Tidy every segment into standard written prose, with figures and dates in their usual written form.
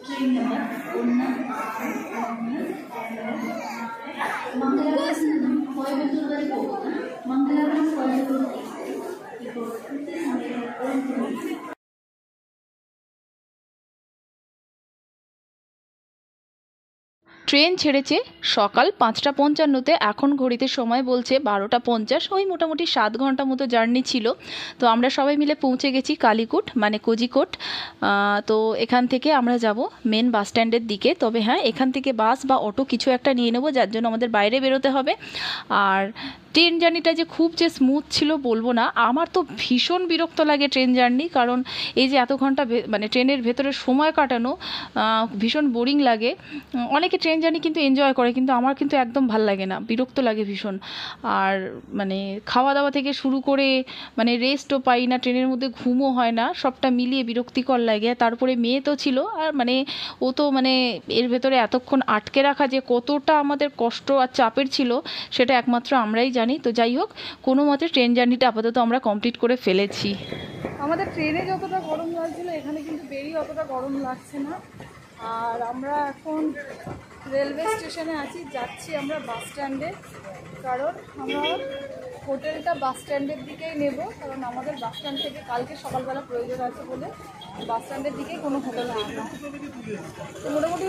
Train number 1 Mangalapuram Coimbatore वరకు Mangalapuram Coimbatore ఇప్పుడు పూర్తి సమయం ট্রেন ছেড়েছে সকাল 5টা 55-তে, এখন ঘড়িতে সময় বলছে 12টা 50। ওই মোটামুটি 7 ঘন্টা মতো জার্নি ছিল। তো আমরা সবাই মিলে পৌঁছে গেছি কালীকুট মানে কোজিকোট। তো এখান থেকে আমরা যাব মেন বাস স্ট্যান্ডের দিকে। তবে হ্যাঁ, এখান থেকে বাস বা অটো কিছু একটা নিয়ে নেব, যার জন্য আমাদের বাইরে বেরোতে হবে। আর ট্রেন জার্নিটা যে খুব যে স্মুথ ছিল বলবো না, আমার তো ভীষণ বিরক্ত লাগে ট্রেন জার্নি, কারণ এই যে এত ঘন্টা মানে ট্রেনের ভেতরে সময় কাটানো ভীষণ বোরিং লাগে। অনেকে ট্রেন জার্নি কিন্তু এনজয় করে, কিন্তু আমার কিন্তু একদম ভাল লাগে না, বিরক্ত লাগে ভীষণ। আর মানে খাওয়া দাওয়া থেকে শুরু করে মানে রেস্টও পাই না, ট্রেনের মধ্যে ঘুমও হয় না, সবটা মিলিয়ে বিরক্তিকর লাগে। তারপরে মেয়ে তো ছিল, আর মানে ও তো মানে এর ভেতরে এতক্ষণ আটকে রাখা যে কতটা আমাদের কষ্ট আর চাপের ছিল সেটা একমাত্র আমরাই জানি। তো যাই হোক, কোনো মতে ট্রেন জার্নিটা আপাতত আমরা কমপ্লিট করে ফেলেছি। আমাদের ট্রেনে যতটা গরম লাগছিল এখানে কিন্তু বেরিয়ে অতটা গরম লাগছে না। আর আমরা এখন রেলওয়ে স্টেশনে আছি, যাচ্ছি আমরা বাস স্ট্যান্ডে, কারণ আমরা হোটেলটা বাস স্ট্যান্ডের দিকেই নেব, কারণ আমাদের বাস স্ট্যান্ড থেকে কালকে সকালবেলা প্রয়োজন আছে বলে বাস স্ট্যান্ডের দিকেই কোনো হোটেল নেব না। তো মোটামুটি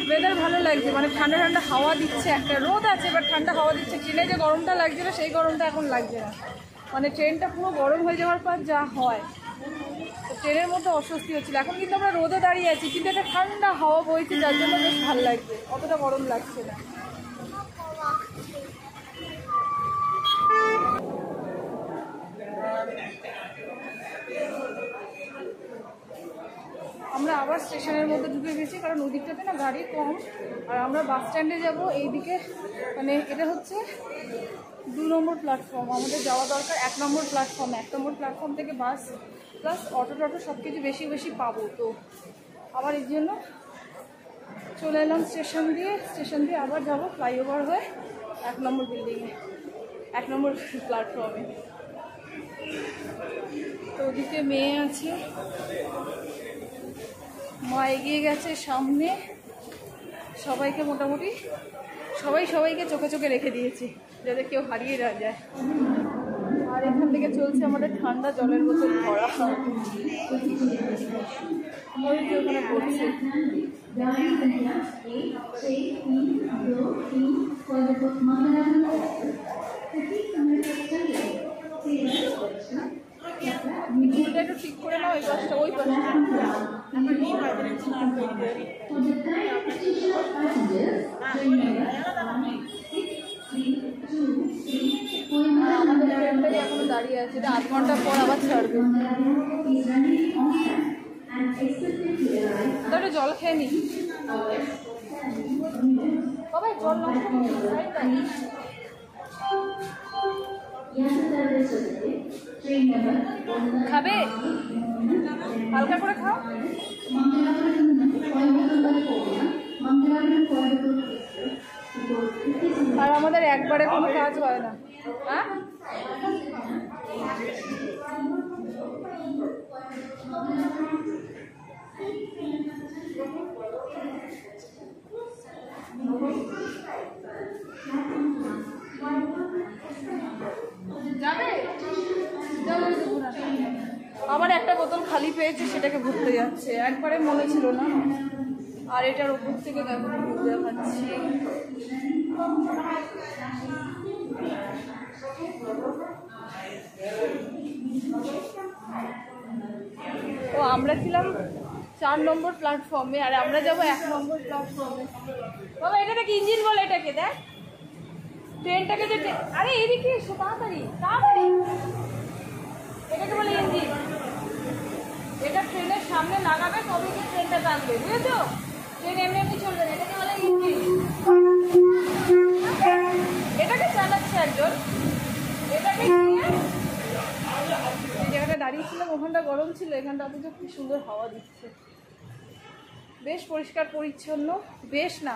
ওয়েদার ভালো লাগছে, মানে ঠান্ডা ঠান্ডা হাওয়া দিচ্ছে, একটা রোদ আছে বাট ঠান্ডা হাওয়া দিচ্ছে। ট্রেনে যে গরমটা লাগছিল সেই গরমটা এখন লাগছে না, মানে ট্রেনটা পুরো গরম হয়ে যাওয়ার পর যা হয়, তো ট্রেনের মধ্যে অস্বস্তি হচ্ছিল। এখন কিন্তু আমরা রোদে দাঁড়িয়ে আছি, কিন্তু একটা ঠান্ডা হাওয়া বইছে, যার জন্য বেশ ভালো লাগছে, অতটা গরম লাগছে না। আমরা আবার স্টেশনের মধ্যে ঢুকে গেছি, কারণ ওদিকটাতে না গাড়ি কম, আর আমরা বাস স্ট্যান্ডে যাব এইদিকে। মানে এটা হচ্ছে 2 নম্বর প্ল্যাটফর্ম, আমাদের যাওয়া দরকার 1 নম্বর প্ল্যাটফর্মে। 1 নম্বর প্ল্যাটফর্ম থেকে বাস প্লাস অটো টটো সব কিছু বেশি বেশি পাবো। তো আবার এই জন্য চলে এলাম স্টেশন দিয়ে আবার যাব ফ্লাইওভার হয়ে 1 নম্বর বিল্ডিংয়ে, 1 নম্বর প্ল্যাটফর্মে। তো ওদিকে মেয়ে আছে, মা এগিয়ে গেছে সামনে, সবাইকে মোটামুটি সবাইকে চোখে চোখে রেখে দিয়েছি যাতে কেউ হারিয়ে না যায়। আর এখান থেকে চলছে আমাদের ঠান্ডা জলের বোতল ভরা, ওখানে পড়ছে। একটু ঠিক করে নাও, এই পাশটা ওই পাশে। আমাদের ট্রেনটাই এখনো দাঁড়িয়ে আছে, এটা 8 ঘন্টা পর আবার ছাড়বে। একটু জল খেয়ে নি বাবা, জল খাবে, হালকা করে খাও। আর আমাদের একবারে কোনো কাজ হয় না, হ্যাঁ যাবে। আবার একটা বোতল খালি পেয়েছে, সেটাকে ভরতে যাচ্ছে, একবারে মনে ছিল না। আর এটার উপর থেকে দেখো দেখাচ্ছি, তো আমরা ছিলাম 4 নম্বর প্ল্যাটফর্মে, আর আমরা যাবো 1 নম্বর প্ল্যাটফর্মে। বাবা এটাকে ইঞ্জিন বলে, এটাকে দেখ ট্রেনটাকে যে, আরে এদিকে এসো তাড়াতাড়ি তাড়াতাড়ি, এটাকে বলে ইঞ্জিন। এটা ট্রেনের সামনে লাগাবে তবে গিয়ে ট্রেনটা টানবে, বুঝেছো? ট্রেন এমনি এমনি চলবে না, এটাকে বলে ইঞ্জিন। এটাকে চালাচ্ছে একজন, এটাকে নিয়ে এই জায়গাটা দাঁড়িয়েছিলাম, ওখানটা গরম ছিল, এখানটা অথচ খুব সুন্দর হাওয়া দিচ্ছে, বেশ পরিষ্কার পরিচ্ছন্ন, বেশ না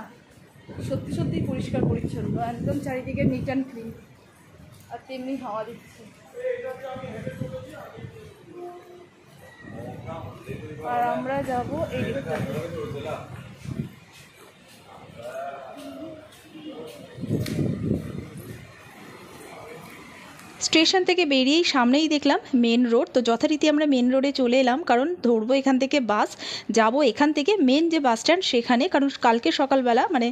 সত্যি সত্যিই পরিষ্কার পরিচ্ছন্ন, একদম চারিদিকে নিট অ্যান্ড ক্লিন, আর তেমনি হাওয়া দিচ্ছে। আর আমরা যাব এই দিকটাতে। স্টেশন থেকে বেরিয়েই সামনেই দেখলাম মেন রোড। তো যথারীতি আমরা মেন রোডে চলে এলাম, কারণ ধরবো এখান থেকে বাস, যাব এখান থেকে মেন যে বাস স্ট্যান্ড সেখানে, কারণ কালকে সকালবেলা মানে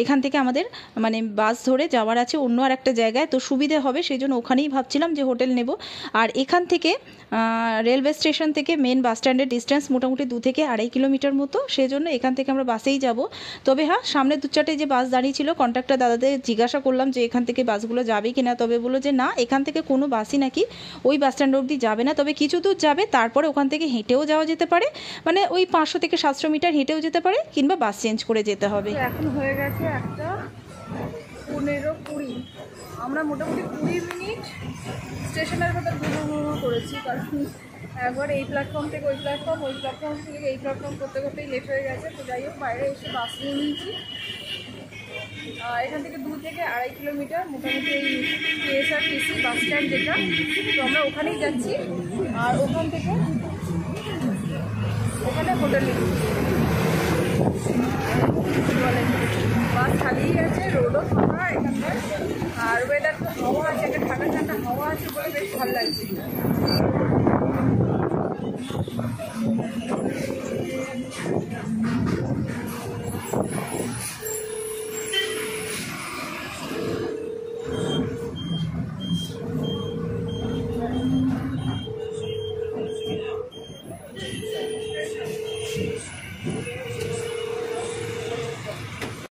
এখান থেকে আমাদের মানে বাস ধরে যাওয়ার আছে অন্য আর একটা জায়গায়, তো সুবিধে হবে সেই জন্য ওখানেই ভাবছিলাম যে হোটেল নেব। আর এখান থেকে রেলওয়ে স্টেশন থেকে মেন বাস স্ট্যান্ডের ডিস্টেন্স মোটামুটি 2 থেকে 2.5 কিলোমিটার মতো, সেই জন্য এখান থেকে আমরা বাসেই যাব। তবে হ্যাঁ, সামনে 2-4টে যে বাস দাঁড়িয়ে ছিল, কন্ট্রাক্টর দাদাদের জিজ্ঞাসা করলাম যে এখান থেকে বাসগুলো যাবে কিনা, তবে বললো যে না, এখান থেকে কোনো বাসই নাকি ওই বাস স্ট্যান্ড অবধি যাবে না, তবে কিছু দূর যাবে, তারপরে ওখান থেকে হেঁটেও যাওয়া যেতে পারে, মানে ওই 500 থেকে 700 মিটার হেঁটেও যেতে পারে, কিংবা বাস চেঞ্জ করে যেতে হবে। এখন হয়ে গেছে 1:15-20। আমরা মোটামুটি 20 মিনিট স্টেশনের ভেতর ঘুরো করেছি, কারণ একবার এই প্ল্যাটফর্ম থেকে ওই প্ল্যাটফর্ম, ওই প্ল্যাটফর্ম থেকে এই প্ল্যাটফর্ম করতে করতেই লেট হয়ে গেছে। তো যাই হোক, বাইরে এসে বাস নিয়ে নিয়েছি। এখান থেকে 2 থেকে 2.5 কিলোমিটার মোটামুটি এই KSRTC বাস স্ট্যান্ড যেটা, তো আমরা ওখানেই যাচ্ছি। আর ওখান থেকে ওখানে হোটেল নিচ্ছি। বাস খালিই আছে, রোডও ফাঁকা এখানকার, আর ওয়েদার তো হাওয়া আছে, একটা ঠান্ডা ঠান্ডা হাওয়া আছে বলে বেশ ভালো লাগছে।